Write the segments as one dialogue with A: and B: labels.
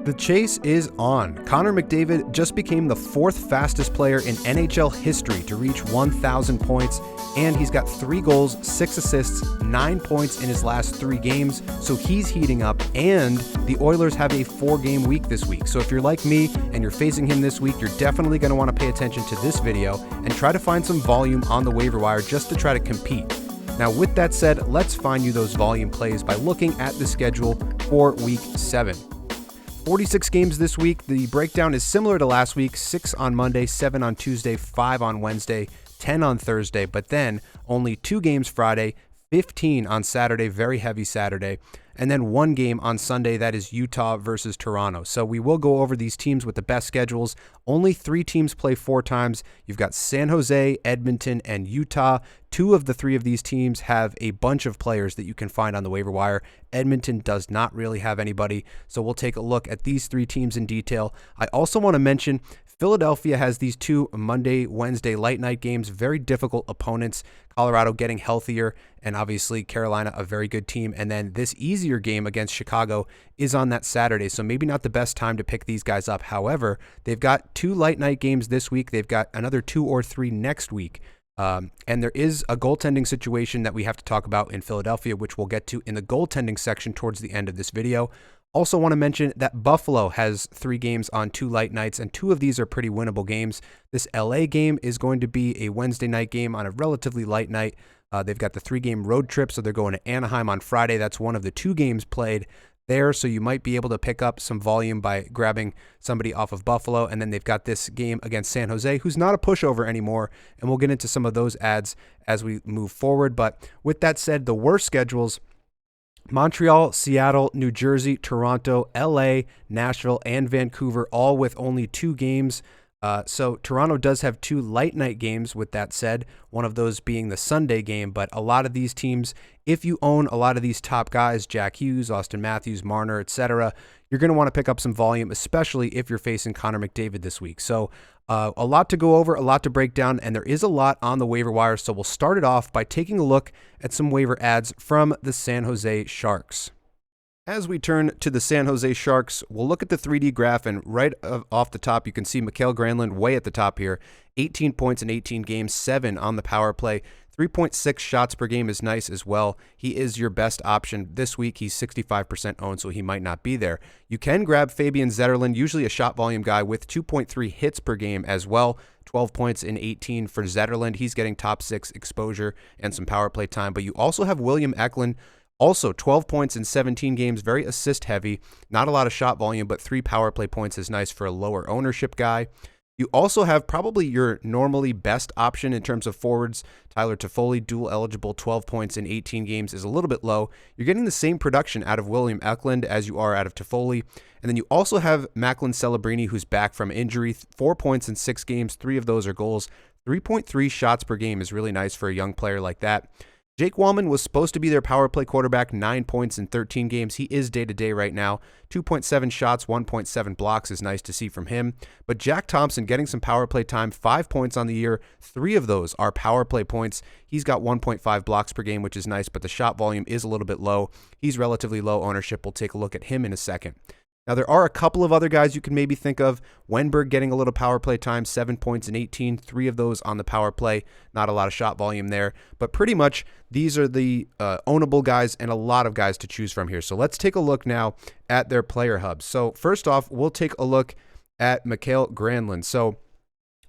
A: The chase is on. Connor McDavid just became the fourth fastest player in NHL history to reach 1,000 points, and he's got 3 goals, 6 assists, 9 points in his last 3 games, so he's heating up, and the Oilers have a 4-game week this week. So if you're like me and you're facing him this week, you're definitely going to want to pay attention to this video and try to find some volume on the waiver wire just to try to compete. Now, with that said, let's find you those volume plays by looking at the schedule for Week 7. 46 games this week. The breakdown is similar to last week: 6 on Monday, 7 on Tuesday, 5 on Wednesday, 10 on Thursday, but then only 2 games Friday, 15 on Saturday, very heavy Saturday, and then 1 game on Sunday. That is Utah versus Toronto. So we will go over these teams with the best schedules. Only 3 teams play 4 times. You've got San Jose, Edmonton, and Utah. 2 of the 3 of these teams have a bunch of players that you can find on the waiver wire. Edmonton does not really have anybody, so we'll take a look at these 3 teams in detail. I also want to mention Philadelphia has these 2 Monday, Wednesday light night games, very difficult opponents. Colorado getting healthier, and obviously Carolina, a very good team. And then this easier game against Chicago is on that Saturday, so maybe not the best time to pick these guys up. However, they've got 2 light night games this week. They've got another 2 or 3 next week. And there is a goaltending situation that we have to talk about in Philadelphia, which we'll get to in the goaltending section towards the end of this video. Also want to mention that Buffalo has 3 games on 2 light nights, and 2 of these are pretty winnable games. This LA game is going to be a Wednesday night game on a relatively light night. They've got the 3-game road trip, so they're going to Anaheim on Friday. That's one of the 2 games played there, so you might be able to pick up some volume by grabbing somebody off of Buffalo. And then they've got this game against San Jose, who's not a pushover anymore, and we'll get into some of those ads as we move forward. But with that said, the worst schedules: Montreal, Seattle, New Jersey, Toronto, LA, Nashville, and Vancouver, all with only 2 games. So Toronto does have 2 light night games, with that said, one of those being the Sunday game. But a lot of these teams, if you own a lot of these top guys, Jack Hughes, Austin Matthews, Marner, etc., you're going to want to pick up some volume, especially if you're facing Connor McDavid this week. So a lot to go over, a lot to break down, and there is a lot on the waiver wire. So we'll start it off by taking a look at some waiver ads from the San Jose Sharks. As we turn to the San Jose Sharks, we'll look at the 3D graph, and right off the top, you can see Mikael Granlund way at the top here. 18 points in 18 games, 7 on the power play. 3.6 shots per game is nice as well. He is your best option this week. He's 65% owned, so he might not be there. You can grab Fabian Zetterlund, usually a shot volume guy, with 2.3 hits per game as well. 12 points in 18 for Zetterlund. He's getting top 6 exposure and some power play time. But you also have William Eklund, also 12 points in 17 games, very assist heavy. Not a lot of shot volume, but 3 power play points is nice for a lower ownership guy. You also have probably your normally best option in terms of forwards. Tyler Toffoli, dual eligible, 12 points in 18 games is a little bit low. You're getting the same production out of William Eklund as you are out of Toffoli. And then you also have Macklin Celebrini, who's back from injury, 4 points in 6 games. 3 of those are goals. 3.3 shots per game is really nice for a young player like that. Jake Wallman was supposed to be their power play quarterback, 9 points in 13 games. He is day-to-day right now. 2.7 shots, 1.7 blocks is nice to see from him. But Jack Thompson getting some power play time, 5 points on the year. 3 of those are power play points. He's got 1.5 blocks per game, which is nice, but the shot volume is a little bit low. He's relatively low ownership. We'll take a look at him in a second. Now, there are a couple of other guys you can maybe think of. Wenberg getting a little power play time, 7 points in 18, 3 of those on the power play. Not a lot of shot volume there, but pretty much these are the ownable guys and a lot of guys to choose from here. So let's take a look now at their player hubs. So first off, we'll take a look at Mikael Granlund. So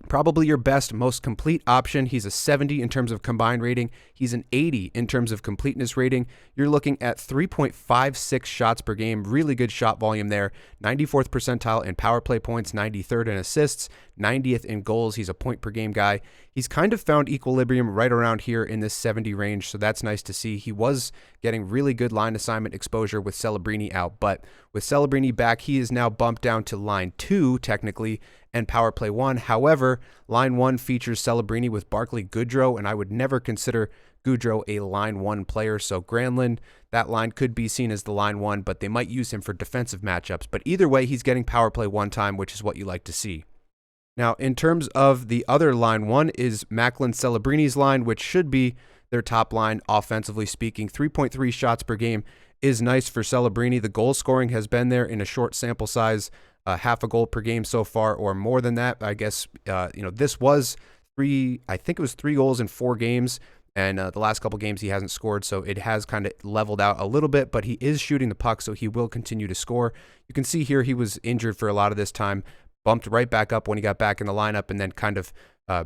A: probably your best, most complete option. He's a 70 in terms of combined rating. He's an 80 in terms of completeness rating. You're looking at 3.56 shots per game. Really good shot volume there. 94th percentile in power play points, 93rd in assists, 90th in goals. He's a point per game guy. He's kind of found equilibrium right around here in this 70 range, so that's nice to see. He was getting really good line assignment exposure with Celebrini out, but with Celebrini back, he is now bumped down to line 2 technically and power play 1. However, line 1 features Celebrini with Barclay Goodrow, and I would never consider Goodrow a line 1 player. So Granlund, that line could be seen as the line 1, but they might use him for defensive matchups. But either way, he's getting power play 1 time, which is what you like to see. Now, in terms of the other line 1 is Macklin Celebrini's line, which should be their top line offensively speaking. 3.3 shots per game is nice for Celebrini. The goal scoring has been there in a short sample size, half a goal per game so far, or more than that. I guess, this was I think it was 3 goals in 4 games. And the last couple games he hasn't scored, so it has kind of leveled out a little bit, but he is shooting the puck, so he will continue to score. You can see here he was injured for a lot of this time, bumped right back up when he got back in the lineup, and then kind of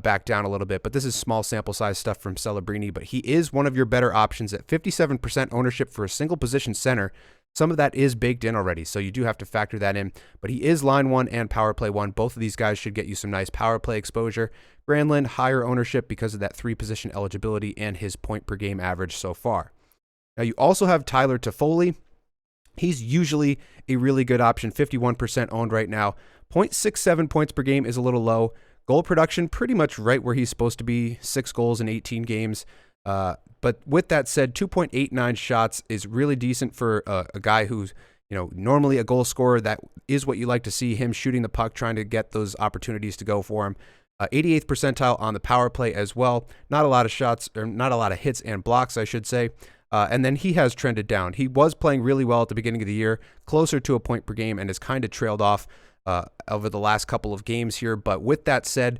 A: back down a little bit. But this is small sample size stuff from Celebrini, but he is one of your better options at 57% ownership for a single position center. Some of that is baked in already, so you do have to factor that in. But he is line 1 and power play 1. Both of these guys should get you some nice power play exposure. Granlund, higher ownership because of that 3-position eligibility and his point per game average so far. Now you also have Tyler Toffoli. He's usually a really good option, 51% owned right now. 0.67 points per game is a little low. Goal production, pretty much right where he's supposed to be, 6 goals in 18 games. But with that said, 2.89 shots is really decent for a guy who's, normally a goal scorer. That is what you like to see, him shooting the puck, trying to get those opportunities to go for him. 88th percentile on the power play as well. Not a lot of shots, or not a lot of hits and blocks, I should say. And then he has trended down. He was playing really well at the beginning of the year, closer to a point per game, and has kind of trailed off over the last couple of games here. But with that said,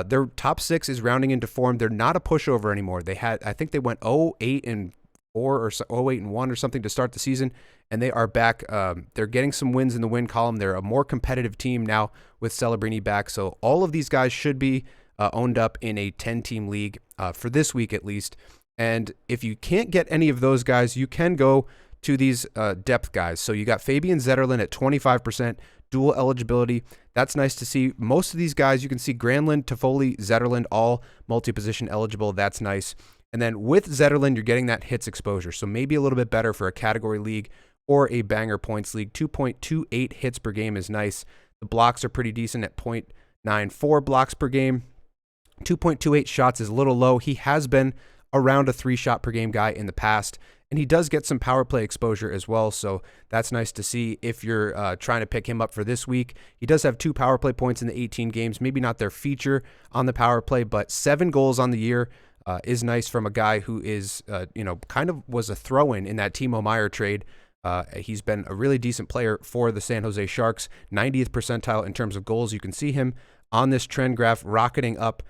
A: their top 6 is rounding into form. They're not a pushover anymore. I think they went 0-8-4 or 0-8-1 or something to start the season, and they are back. They're getting some wins in the win column. They're a more competitive team now with Celebrini back. So all of these guys should be owned up in a 10-team league for this week at least. And if you can't get any of those guys, you can go to these depth guys. So you got Fabian Zetterlund at 25%, dual eligibility. That's nice to see. Most of these guys, you can see Granlund, Toffoli, Zetterlund, all multi-position eligible. That's nice. And then with Zetterlund, you're getting that hits exposure. So maybe a little bit better for a category league or a banger points league. 2.28 hits per game is nice. The blocks are pretty decent at 0.94 blocks per game. 2.28 shots is a little low. He has been around a 3-shot per game guy in the past, and he does get some power play exposure as well, so that's nice to see if you're trying to pick him up for this week. He does have 2 power play points in the 18 games, maybe not their feature on the power play, but 7 goals on the year is nice from a guy who is, kind of was a throw-in in that Timo Meier trade. He's been a really decent player for the San Jose Sharks, 90th percentile in terms of goals. You can see him on this trend graph rocketing up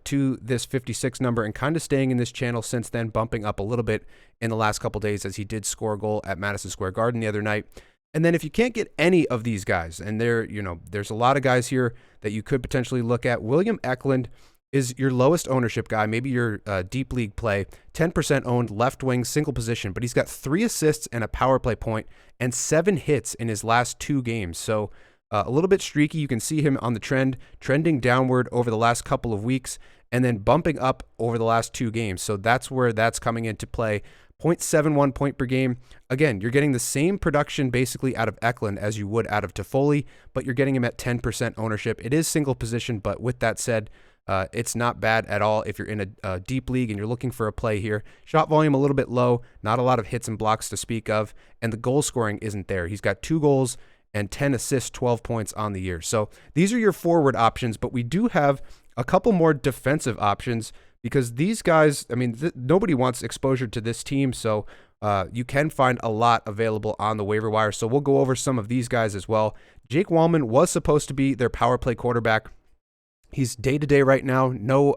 A: to this 56 number and kind of staying in this channel since then, bumping up a little bit in the last couple days as he did score a goal at Madison Square Garden the other night. And then if you can't get any of these guys, and there's a lot of guys here that you could potentially look at. William Eklund is your lowest ownership guy, maybe your deep league play, 10% owned, left wing, single position, but he's got 3 assists and a power play point and 7 hits in his last 2 games. So a little bit streaky. You can see him on the trending downward over the last couple of weeks and then bumping up over the last 2 games. So that's where that's coming into play. 0.71 point per game. Again, you're getting the same production basically out of Eklund as you would out of Toffoli, but you're getting him at 10% ownership. It is single position, but with that said, it's not bad at all if you're in a deep league and you're looking for a play here. Shot volume a little bit low, not a lot of hits and blocks to speak of, and the goal scoring isn't there. He's got 2 goals and 10 assists, 12 points on the year. So these are your forward options, but we do have a couple more defensive options because these guys, nobody wants exposure to this team, so you can find a lot available on the waiver wire. So we'll go over some of these guys as well. Jake Wallman was supposed to be their power play quarterback. He's day-to-day right now. No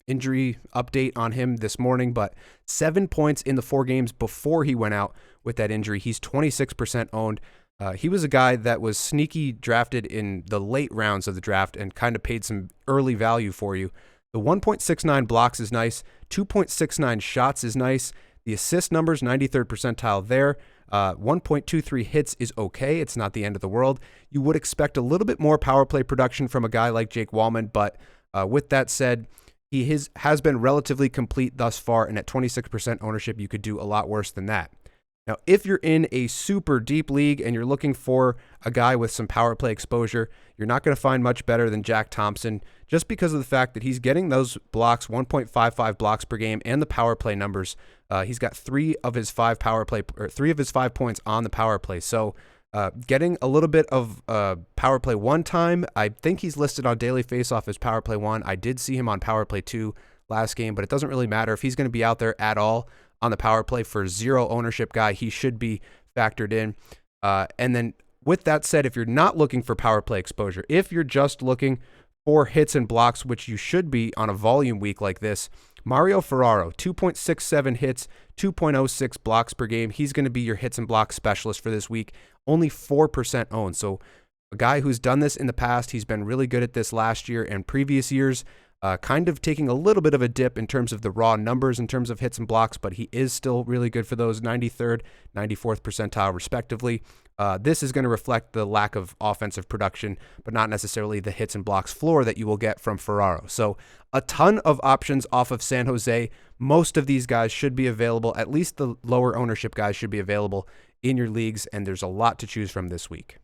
A: injury update on him this morning, but 7 points in the 4 games before he went out with that injury. He's 26% owned. He was a guy that was sneaky drafted in the late rounds of the draft and kind of paid some early value for you. The 1.69 blocks is nice. 2.69 shots is nice. The assist numbers, 93rd percentile there. 1.23 hits is okay. It's not the end of the world. You would expect a little bit more power play production from a guy like Jake Wallman, but with that said, he has been relatively complete thus far, and at 26% ownership, you could do a lot worse than that. Now, if you're in a super deep league and you're looking for a guy with some power play exposure, you're not going to find much better than Jack Thompson just because of the fact that he's getting those blocks, 1.55 blocks per game, and the power play numbers. He's got 3 of his 5 points on the power play. So getting a little bit of power play 1 time. I think he's listed on Daily Faceoff as power play 1. I did see him on power play 2 last game, but it doesn't really matter if he's going to be out there at all. on the power play. For 0 ownership guy, he should be factored in. And then with that said, if you're not looking for power play exposure, if you're just looking for hits and blocks, which you should be on a volume week like this, Mario Ferraro, 2.67 hits, 2.06 blocks per game. He's going to be your hits and blocks specialist for this week. Only 4% owned. So a guy who's done this in the past. He's been really good at this last year and previous years. Kind of taking a little bit of a dip in terms of the raw numbers in terms of hits and blocks, but he is still really good for those 93rd, 94th percentile respectively. This is going to reflect the lack of offensive production, but not necessarily the hits and blocks floor that you will get from Ferraro. So a ton of options off of San Jose. Most of these guys should be available. At least the lower ownership guys should be available in your leagues, and there's a lot to choose from this week.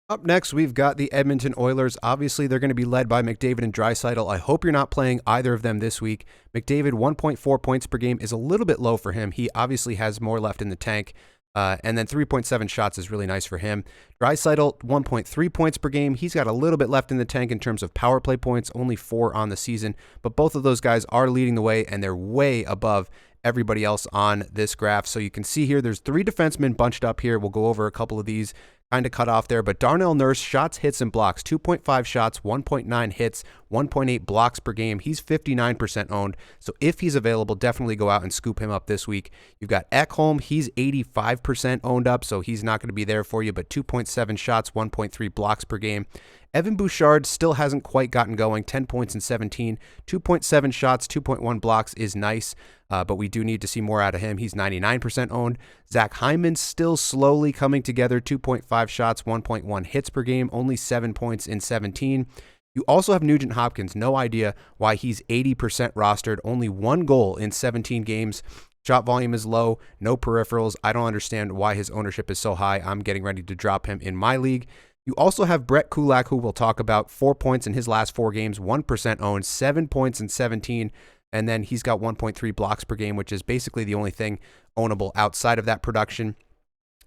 A: Up next, we've got the Edmonton Oilers. Obviously, they're going to be led by McDavid and Draisaitl. I hope you're not playing either of them this week. McDavid, 1.4 points per game is a little bit low for him. He obviously has more left in the tank. And then 3.7 shots is really nice for him. Draisaitl, 1.3 points per game. He's got a little bit left in the tank in terms of power play points, only 4 on the season. But both of those guys are leading the way, and they're way above everybody else on this graph. So you can see here, there's 3 defensemen bunched up here. We'll go over a couple of these kind of cut off there, but Darnell Nurse, shots, hits, and blocks, 2.5 shots, 1.9 hits, 1.8 blocks per game. He's 59% owned, so if he's available, definitely go out and scoop him up this week. You've got Ekholm, he's 85% owned up, so he's not going to be there for you, but 2.7 shots, 1.3 blocks per game. Evan Bouchard still hasn't quite gotten going, 10 points in 17, 2.7 shots, 2.1 blocks is nice, but we do need to see more out of him. He's 99% owned. Zach Hyman still slowly coming together, 2.5 shots, 1.1 hits per game, only 7 points in 17. You also have Nugent Hopkins. No idea why he's 80% rostered, only 1 goal in 17 games. Shot volume is low, no peripherals. I don't understand why his ownership is so high. I'm getting ready to drop him in my league. You also have Brett Kulak, who we'll talk about, 4 points in his last 4 games, 1% owned, 7 points in 17, and then he's got 1.3 blocks per game, which is basically the only thing ownable outside of that production.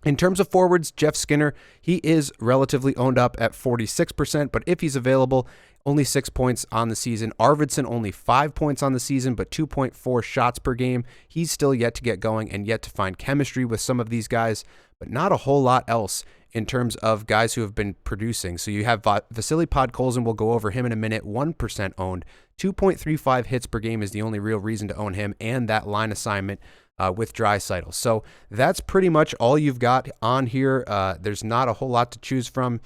A: In terms of forwards, Jeff Skinner, he is relatively owned up at 46%, but if he's available, only 6 points on the season. Arvidsson, only 5 points on the season, but 2.4 shots per game. He's still yet to get going and yet to find chemistry with some of these guys, but not a whole lot else in terms of guys who have been producing. So you have Vasily Podkolzin, we'll go over him in a minute, 1% owned. 2.35 hits per game is the only real reason to own him, and that line assignment with Draisaitl. So that's pretty much all you've got on here. There's not a whole lot to choose from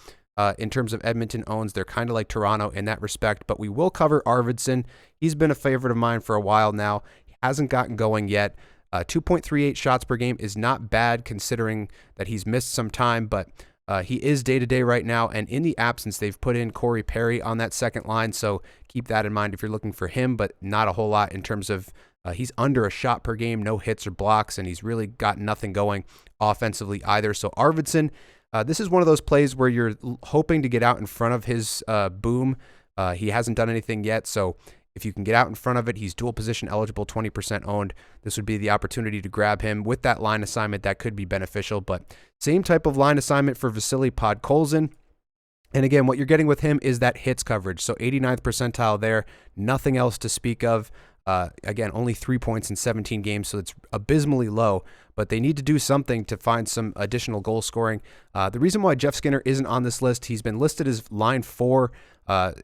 A: in terms of Edmonton owns. They're kind of like Toronto in that respect, but we will cover Arvidsson. He's been a favorite of mine for a while now. He hasn't gotten going yet. 2.38 shots per game is not bad considering that he's missed some time, but he is day-to-day right now, and in the absence, they've put in Corey Perry on that second line, so keep that in mind if you're looking for him, but not a whole lot in terms of he's under a shot per game, no hits or blocks, and he's really got nothing going offensively either. So Arvidsson, this is one of those plays where you're hoping to get out in front of his boom. He hasn't done anything yet, so if you can get out in front of it, he's dual position eligible, 20% owned. This would be the opportunity to grab him with that line assignment. That could be beneficial, but same type of line assignment for Vasily Podkolzin. And again, what you're getting with him is that hits coverage. So 89th percentile there, nothing else to speak of. Again, only 3 points in 17 games, so it's abysmally low, but they need to do something to find some additional goal scoring. The reason why Jeff Skinner isn't on this list, he's been listed as line 4,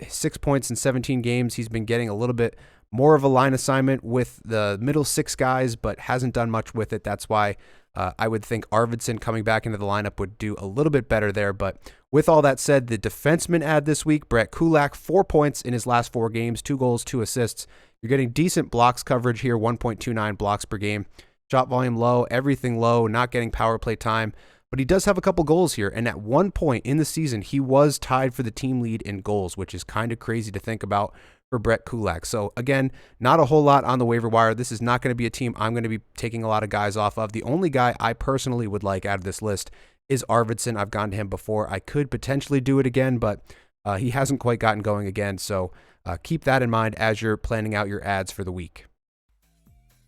A: 6 points in 17 games. He's been getting a little bit more of a line assignment with the middle 6 guys, but hasn't done much with it. That's why I would think Arvidsson coming back into the lineup would do a little bit better there. But with all that said, the defenseman ad this week, Brett Kulak, 4 points in his last 4 games, 2 goals, 2 assists. You're getting decent blocks coverage here, 1.29 blocks per game. Shot volume low, everything low, not getting power play time. But he does have a couple goals here, and at one point in the season, he was tied for the team lead in goals, which is kind of crazy to think about for Brett Kulak. So again, not a whole lot on the waiver wire. This is not going to be a team I'm going to be taking a lot of guys off of. The only guy I personally would like out of this list is Arvidsson. I've gone to him before. I could potentially do it again, but he hasn't quite gotten going again. So keep that in mind as you're planning out your ads for the week.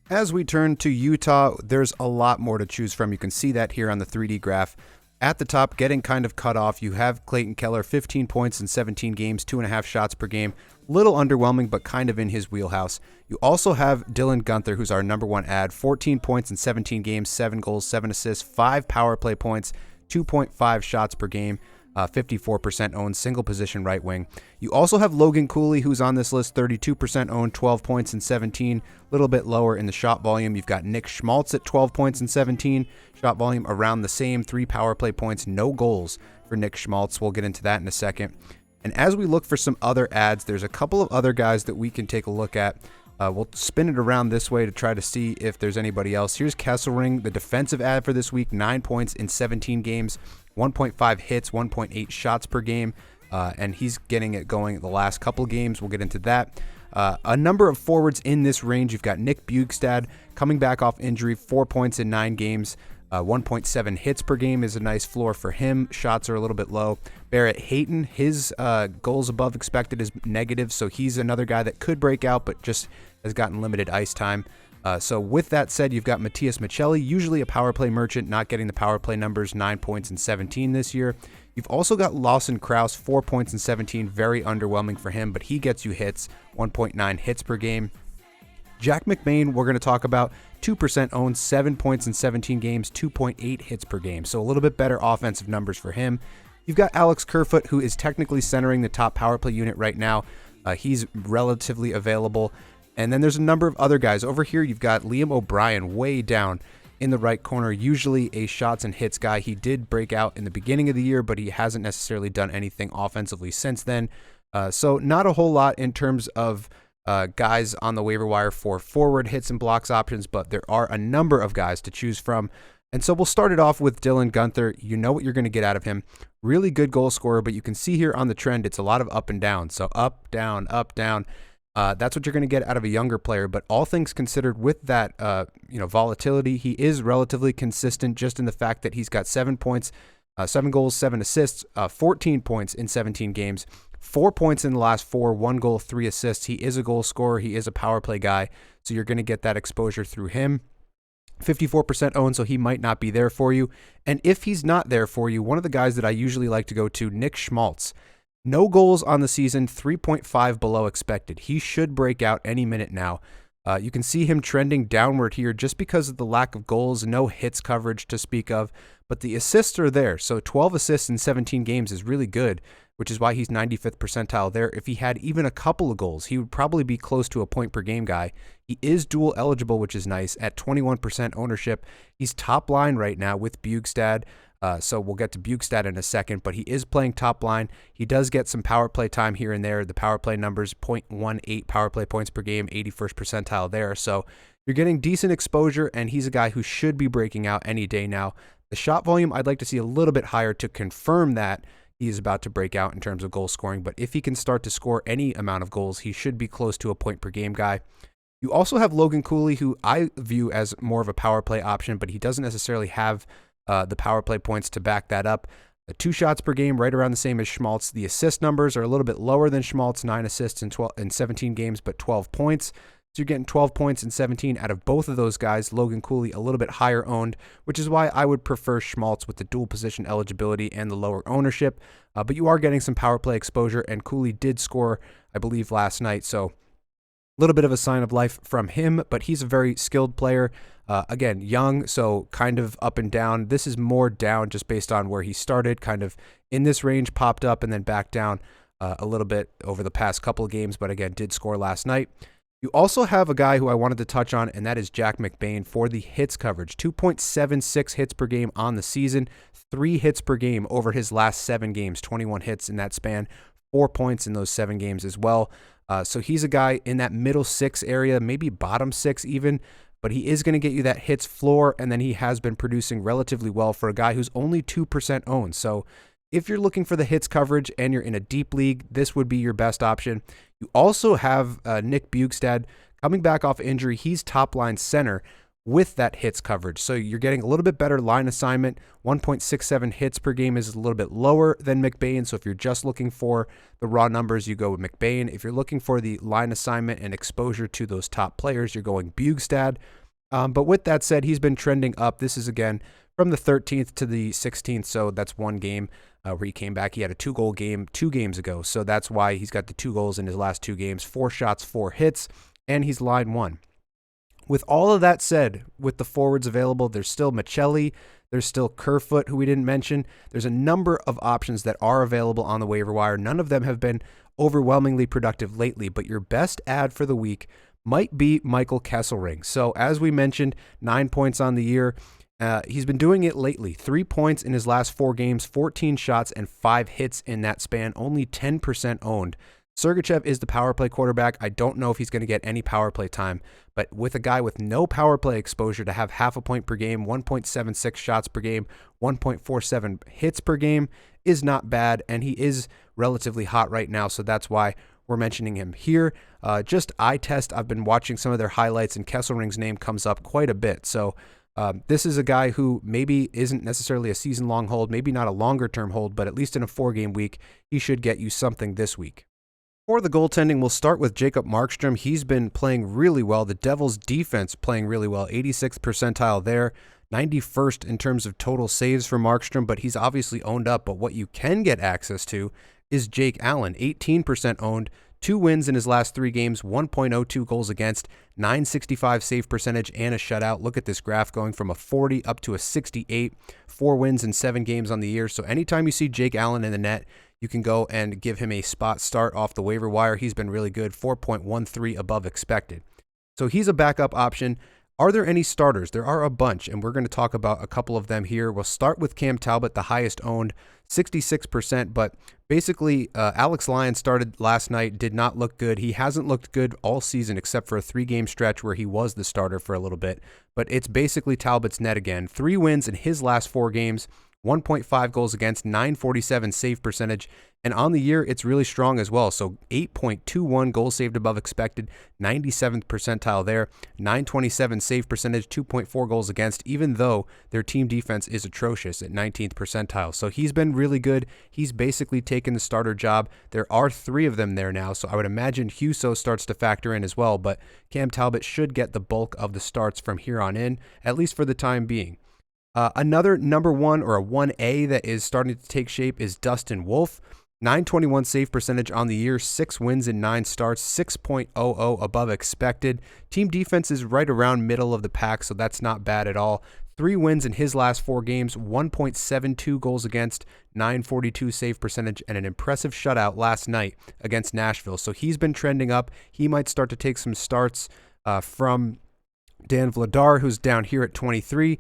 A: As we turn to Utah, there's a lot more to choose from. You can see that here on the 3D graph. At the top, getting kind of cut off, you have Clayton Keller, 15 points in 17 games, 2.5 shots per game. Little underwhelming, but kind of in his wheelhouse. You also have Dylan Guenther, who's our #1 ad, 14 points in 17 games, 7 goals, 7 assists, 5 power play points, 2.5 shots per game. 54% owned, single position right wing. You also have Logan Cooley, who's on this list, 32% owned, 12 points in 17, a little bit lower in the shot volume. You've got Nick Schmaltz at 12 points in 17, shot volume around the same, 3 power play points, no goals for Nick Schmaltz. We'll get into that in a second. And as we look for some other ads, there's a couple of other guys that we can take a look at. We'll spin it around this way to try to see if there's anybody else. Here's Kesselring, the defensive ad for this week, 9 points in 17 games, 1.5 hits, 1.8 shots per game, and he's getting it going the last couple games. We'll get into that. A number of forwards in this range. You've got Nick Bjugstad coming back off injury, 4 points in 9 games. 1.7 hits per game is a nice floor for him. Shots are a little bit low. Barrett Hayton, his goals above expected is negative, so he's another guy that could break out, but just has gotten limited ice time. So with that said, you've got Matthias Michelli, usually a power play merchant, not getting the power play numbers, 9 points in 17 this year. You've also got Lawson Krause, 4 points in 17, very underwhelming for him, but he gets you hits, 1.9 hits per game. Jack McBain, we're going to talk about, 2% owned, 7 points in 17 games, 2.8 hits per game. So a little bit better offensive numbers for him. You've got Alex Kerfoot, who is technically centering the top power play unit right now. He's relatively available. And then there's a number of other guys. Over here, you've got Liam O'Brien way down in the right corner, usually a shots and hits guy. He did break out in the beginning of the year, but he hasn't necessarily done anything offensively since then. So not a whole lot in terms of guys on the waiver wire for forward hits and blocks options, but there are a number of guys to choose from. And so we'll start it off with Dylan Guenther. You know what you're going to get out of him. Really good goal scorer, but you can see here on the trend, it's a lot of up and down. So up, down, up, down. That's what you're going to get out of a younger player. But all things considered, with that volatility, he is relatively consistent just in the fact that he's got 7 points, 7 goals, 7 assists, 14 points in 17 games, 4 points in the last 4, 1 goal, 3 assists. He is a goal scorer. He is a power play guy. So you're going to get that exposure through him. 54% owned, so he might not be there for you. And if he's not there for you, one of the guys that I usually like to go to, Nick Schmaltz. No goals on the season, 3.5 below expected. He should break out any minute now. You can see him trending downward here just because of the lack of goals, no hits coverage to speak of, but the assists are there. So 12 assists in 17 games is really good, which is why he's 95th percentile there. If he had even a couple of goals, he would probably be close to a point per game guy. He is dual eligible, which is nice, at 21% ownership. He's top line right now with Bjugstad. So we'll get to Bjugstad in a second, but he is playing top line. He does get some power play time here and there. The power play numbers, 0.18 power play points per game, 81st percentile there. So you're getting decent exposure, and he's a guy who should be breaking out any day now. The shot volume, I'd like to see a little bit higher to confirm that he's about to break out in terms of goal scoring. But if he can start to score any amount of goals, he should be close to a point per game guy. You also have Logan Cooley, who I view as more of a power play option, but he doesn't necessarily have the power play points to back that up. 2 shots per game, right around the same as Schmaltz. The assist numbers are a little bit lower than Schmaltz, 9 assists in 17 games, but 12 points. So you're getting 12 points in 17 out of both of those guys. Logan Cooley a little bit higher owned, which is why I would prefer Schmaltz with the dual position eligibility and the lower ownership. But you are getting some power play exposure, and Cooley did score, I believe, last night. So a little bit of a sign of life from him, but he's a very skilled player. Again, young, so kind of up and down. This is more down just based on where he started, kind of in this range, popped up and then back down a little bit over the past couple of games, but again, did score last night. You also have a guy who I wanted to touch on, and that is Jack McBain for the hits coverage. 2.76 hits per game on the season, 3 hits per game over his last 7 games, 21 hits in that span, 4 points in those 7 games as well. So he's a guy in that middle 6 area, maybe bottom 6 even, but he is going to get you that hits floor, and then he has been producing relatively well for a guy who's only 2% owned. So if you're looking for the hits coverage and you're in a deep league, this would be your best option. You also have Nick Bjugstad coming back off injury. He's top line center with that hits coverage. So you're getting a little bit better line assignment. 1.67 hits per game is a little bit lower than McBain. So if you're just looking for the raw numbers, you go with McBain. If you're looking for the line assignment and exposure to those top players, you're going Bjugstad. But with that said, he's been trending up. This is, again, from the 13th to the 16th. So that's one game where he came back. He had a 2-goal game 2 games ago. So that's why he's got the 2 goals in his last 2 games, 4 shots, 4 hits, and he's line 1. With all of that said, with the forwards available, there's still Michelli, there's still Kerfoot, who we didn't mention. There's a number of options that are available on the waiver wire. None of them have been overwhelmingly productive lately, but your best ad for the week might be Michael Kesselring. So as we mentioned, 9 points on the year. He's been doing it lately. 3 points in his last 4 games, 14 shots, and 5 hits in that span, only 10% owned. Sergachev is the power play quarterback. I don't know if he's going to get any power play time, but with a guy with no power play exposure to have half a point per game, 1.76 shots per game, 1.47 hits per game is not bad, and he is relatively hot right now, so that's why we're mentioning him here. Just eye test, I've been watching some of their highlights, and Kesselring's name comes up quite a bit, so this is a guy who maybe isn't necessarily a season-long hold, maybe not a longer-term hold, but at least in a 4-game week, he should get you something this week. For the goaltending, we'll start with Jacob Markstrom. He's been playing really well. The Devils' defense playing really well, 86th percentile there, 91st in terms of total saves for Markstrom, but he's obviously owned up. But what you can get access to is Jake Allen, 18% owned, 2 wins in his last 3 games, 1.02 goals against, 965 save percentage, and a shutout. Look at this graph going from a 40 up to a 68, 4 wins in 7 games on the year. So anytime you see Jake Allen in the net, you can go and give him a spot start off the waiver wire. He's been really good, 4.13 above expected. So he's a backup option. Are there any starters? There are a bunch, and we're going to talk about a couple of them here. We'll start with Cam Talbot, the highest owned, 66%, but basically Alex Lyon started last night, did not look good. He hasn't looked good all season except for a 3-game stretch where he was the starter for a little bit, but it's basically Talbot's net again. 3 wins in his last 4 games, 1.5 goals against, 947 save percentage, and on the year, it's really strong as well. So 8.21 goals saved above expected, 97th percentile there, 927 save percentage, 2.4 goals against, even though their team defense is atrocious at 19th percentile. So he's been really good. He's basically taken the starter job. There are 3 of them there now, so I would imagine Husso starts to factor in as well, but Cam Talbot should get the bulk of the starts from here on in, at least for the time being. Another number 1 or a 1A that is starting to take shape is Dustin Wolf. 921 save percentage on the year, 6 wins in 9 starts, 6.00 above expected. Team defense is right around middle of the pack, so that's not bad at all. 3 wins in his last 4 games, 1.72 goals against, 942 save percentage, and an impressive shutout last night against Nashville. So he's been trending up. He might start to take some starts from Dan Vladar, who's down here at 23.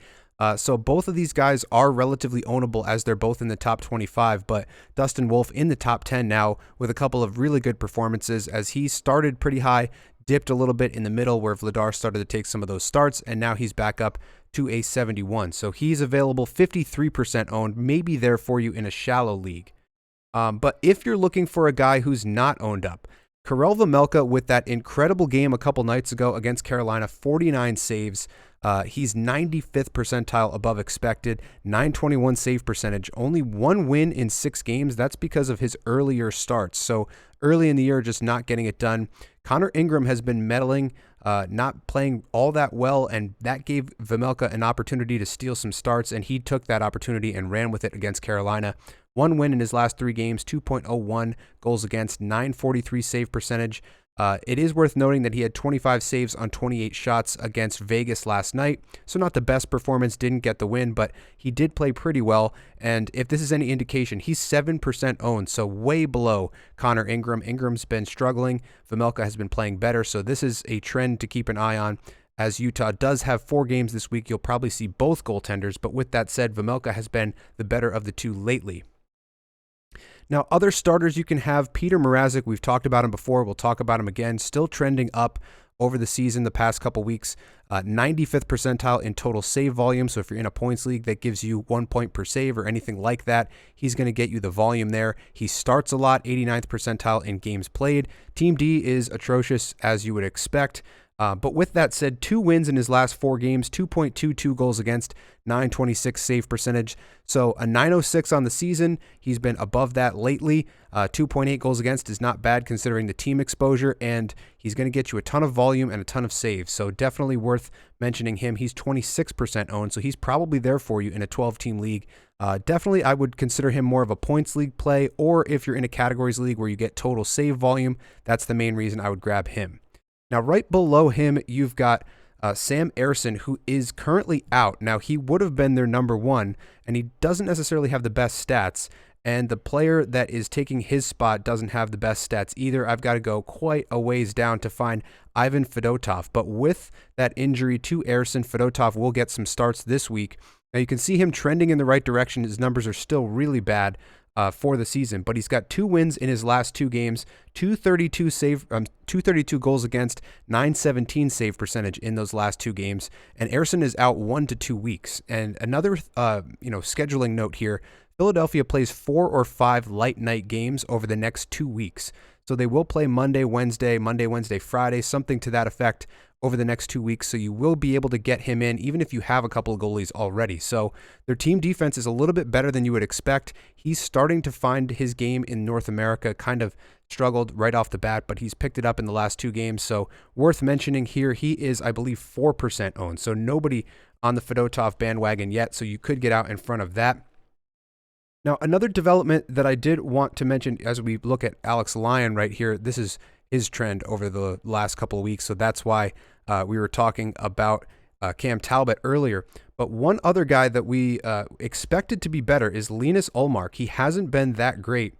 A: So both of these guys are relatively ownable as they're both in the top 25, but Dustin Wolf in the top 10 now with a couple of really good performances as he started pretty high, dipped a little bit in the middle where Vladar started to take some of those starts, and now he's back up to a 71. So he's available, 53% owned, maybe there for you in a shallow league. But if you're looking for a guy who's not owned up, Karel Vejmelka with that incredible game a couple nights ago against Carolina, 49 saves. He's 95th percentile above expected, 921 save percentage, only 1 win in 6 games. That's because of his earlier starts. So early in the year, just not getting it done. Connor Ingram has been meddling, not playing all that well, and that gave Vejmelka an opportunity to steal some starts, and he took that opportunity and ran with it against Carolina. 1 win in his last 3 games, 2.01 goals against, 943 save percentage. It is worth noting that he had 25 saves on 28 shots against Vegas last night, so not the best performance, didn't get the win, but he did play pretty well, and if this is any indication, he's 7% owned, so way below Connor Ingram. Ingram's been struggling, Vejmelka has been playing better, so this is a trend to keep an eye on. As Utah does have 4 games this week, you'll probably see both goaltenders, but with that said, Vejmelka has been the better of the 2 lately. Now, other starters you can have, Peter Mrazek, we've talked about him before, we'll talk about him again, still trending up over the season the past couple weeks, 95th percentile in total save volume, so if you're in a points league that gives you 1 point per save or anything like that, he's going to get you the volume there. He starts a lot, 89th percentile in games played. Team D is atrocious, as you would expect. But with that said, 2 wins in his last 4 games, 2.22 goals against, 926 save percentage. So a 906 on the season. He's been above that lately. 2.8 goals against is not bad considering the team exposure, and he's going to get you a ton of volume and a ton of saves. So definitely worth mentioning him. He's 26% owned, so he's probably there for you in a 12-team league. Definitely, I would consider him more of a points league play, or if you're in a categories league where you get total save volume, that's the main reason I would grab him. Now, right below him, you've got Sam Ersson, who is currently out. Now, he would have been their number 1, and he doesn't necessarily have the best stats, and the player that is taking his spot doesn't have the best stats either. I've got to go quite a ways down to find Ivan Fedotov, but with that injury to Ersson, Fedotov will get some starts this week. Now, you can see him trending in the right direction. His numbers are still really bad for the season, but he's got 2 wins in his last 2 games, 232 goals against, 917 save percentage in those last 2 games. And Ersson is out 1 to 2 weeks. And another, scheduling note here: Philadelphia plays 4 or 5 light night games over the next 2 weeks. So they will play Monday, Wednesday, Friday, something to that effect over the next 2 weeks. So you will be able to get him in even if you have a couple of goalies already. So their team defense is a little bit better than you would expect. He's starting to find his game in North America, kind of struggled right off the bat, but he's picked it up in the last 2 games. So worth mentioning here, he is, I believe, 4% owned. So nobody on the Fedotov bandwagon yet. So you could get out in front of that. Now, another development that I did want to mention as we look at Alex Lyon right here, this is his trend over the last couple of weeks. So that's why we were talking about Cam Talbot earlier. But one other guy that we expected to be better is Linus Ullmark. He hasn't been that great.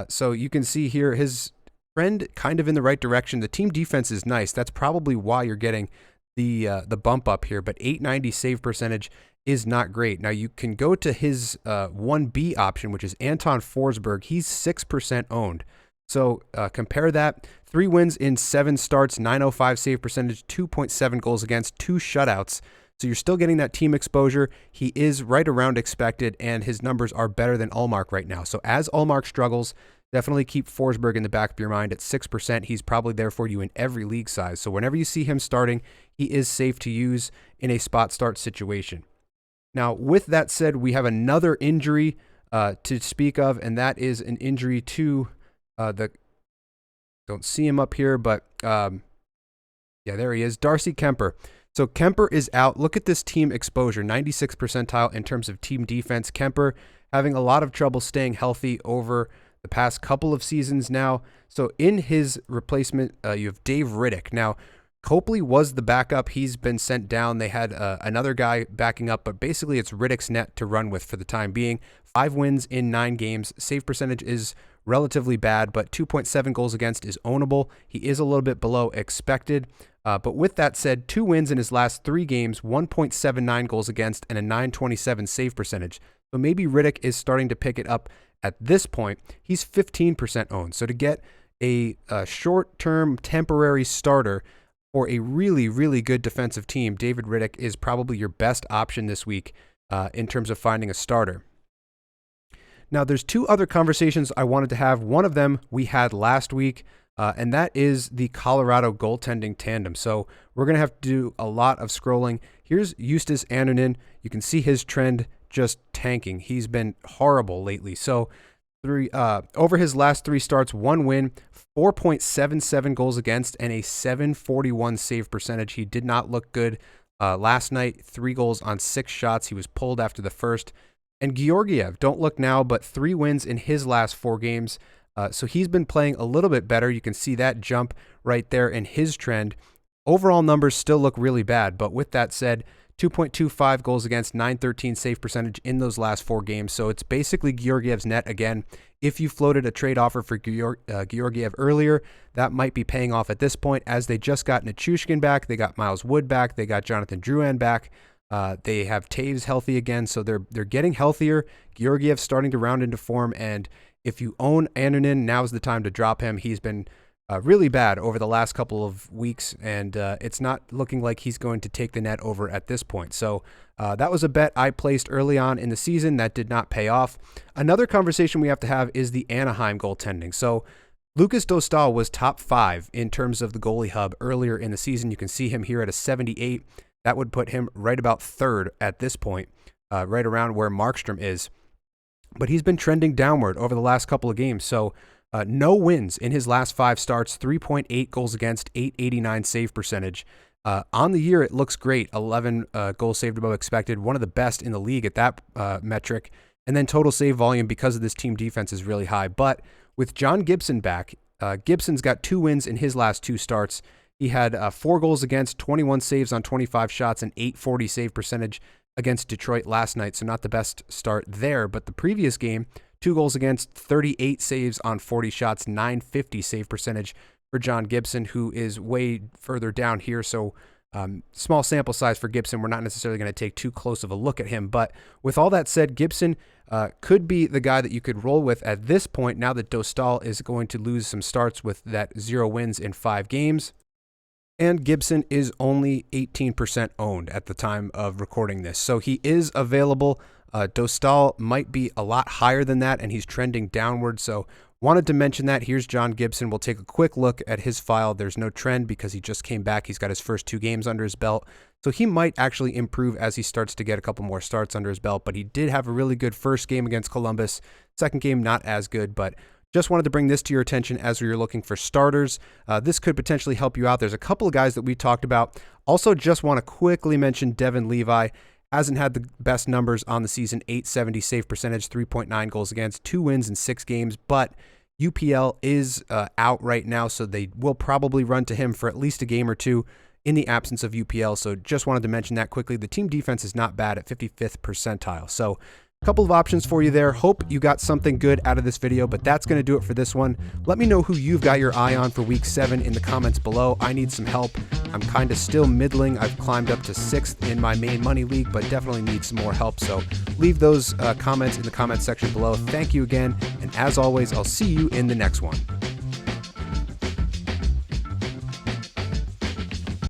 A: So you can see here his trend kind of in the right direction. The team defense is nice. That's probably why you're getting the bump up here. But 890 save percentage is not great. Now you can go to his 1B option, which is Anton Forsberg. He's 6% owned. So compare that. 3 wins in 7 starts, 905 save percentage, 2.7 goals against, 2 shutouts. So you're still getting that team exposure. He is right around expected, and his numbers are better than Ullmark right now. So as Ullmark struggles, definitely keep Forsberg in the back of your mind at 6%. He's probably there for you in every league size. So whenever you see him starting, he is safe to use in a spot start situation. Now, with that said, we have another injury to speak of, and that is an injury to don't see him up here, but yeah, there he is, Darcy Kuemper. So Kuemper is out. Look at this team exposure, 96th percentile in terms of team defense. Kuemper having a lot of trouble staying healthy over the past couple of seasons now. So in his replacement, you have Dave Riddick. Now, Copley was the backup. He's been sent down. They had another guy backing up, but basically it's Riddick's net to run with for the time being. 5 wins in 9 games. Save percentage is relatively bad, but 2.7 goals against is ownable. He is a little bit below expected. But with that said, 2 wins in his last 3 games, 1.79 goals against, and a 927 save percentage. So maybe Riddick is starting to pick it up at this point. He's 15% owned. So to get a short-term temporary starter for a really, really good defensive team, David Riddick is probably your best option this week in terms of finding a starter. Now, there's 2 other conversations I wanted to have. One of them we had last week, and that is the Colorado goaltending tandem. So we're going to have to do a lot of scrolling. Here's Justus Annunen. You can see his trend just tanking. He's been horrible lately. So over his last 3 starts, 1 win, 4.77 goals against, and a 741 save percentage. He did not look good last night. 3 goals on 6 shots. He was pulled after the first. And Georgiev, don't look now, but 3 wins in his last 4 games. So he's been playing a little bit better. You can see that jump right there in his trend. Overall numbers still look really bad, but with that said, 2.25 goals against, 913 save percentage in those last 4 games. So it's basically Georgiev's net again. If you floated a trade offer for Georgiev earlier, that might be paying off at this point, as they just got Nichushkin back, they got Miles Wood back, they got Jonathan Drouin back. They have Taves healthy again, so they're getting healthier. Georgiev's starting to round into form, and if you own Annunen, now's the time to drop him. He's been really bad over the last couple of weeks, and it's not looking like he's going to take the net over at this point. So that was a bet I placed early on in the season that did not pay off. Another conversation we have to have is the Anaheim goaltending. So Lucas Dostal was top 5 in terms of the goalie hub earlier in the season. You can see him here at a 78. That would put him right about 3rd at this point, right around where Markstrom is. But he's been trending downward over the last couple of games. So no wins in his last 5 starts, 3.8 goals against, 889 save percentage. On the year, it looks great. 11 goals saved above expected, one of the best in the league at that metric. And then total save volume, because of this team defense, is really high. But with John Gibson back, Gibson's got 2 wins in his last 2 starts. He had 4 goals against, 21 saves on 25 shots, and 840 save percentage against Detroit last night. So not the best start there. But the previous game, 2 goals against, 38 saves on 40 shots, 950 save percentage for John Gibson, who is way further down here. So small sample size for Gibson. We're not necessarily going to take too close of a look at him. But with all that said, Gibson could be the guy that you could roll with at this point, now that Dostal is going to lose some starts with that 0 wins in 5 games. And Gibson is only 18% owned at the time of recording this. So he is available. Dostal might be a lot higher than that, and he's trending downward. So wanted to mention that. Here's John Gibson. We'll take a quick look at his file. There's no trend because he just came back. He's got his first 2 games under his belt. So he might actually improve as he starts to get a couple more starts under his belt. But he did have a really good first game against Columbus. Second game, not as good, but just wanted to bring this to your attention as we were looking for starters. This could potentially help you out. There's a couple of guys that we talked about. Also, just want to quickly mention Devin Levi. Hasn't had the best numbers on the season, 870 save percentage, 3.9 goals against, 2 wins in 6 games, but UPL is out right now, so they will probably run to him for at least a game or 2 in the absence of UPL. So just wanted to mention that quickly. The team defense is not bad at 55th percentile. So a couple of options for you there. Hope you got something good out of this video, but that's going to do it for this one. Let me know who you've got your eye on for week 7 in the comments below. I need some help. I'm kind of still middling. I've climbed up to 6th in my main money league, but definitely need some more help. So leave those comments in the comments section below. Thank you again. And as always, I'll see you in the next one.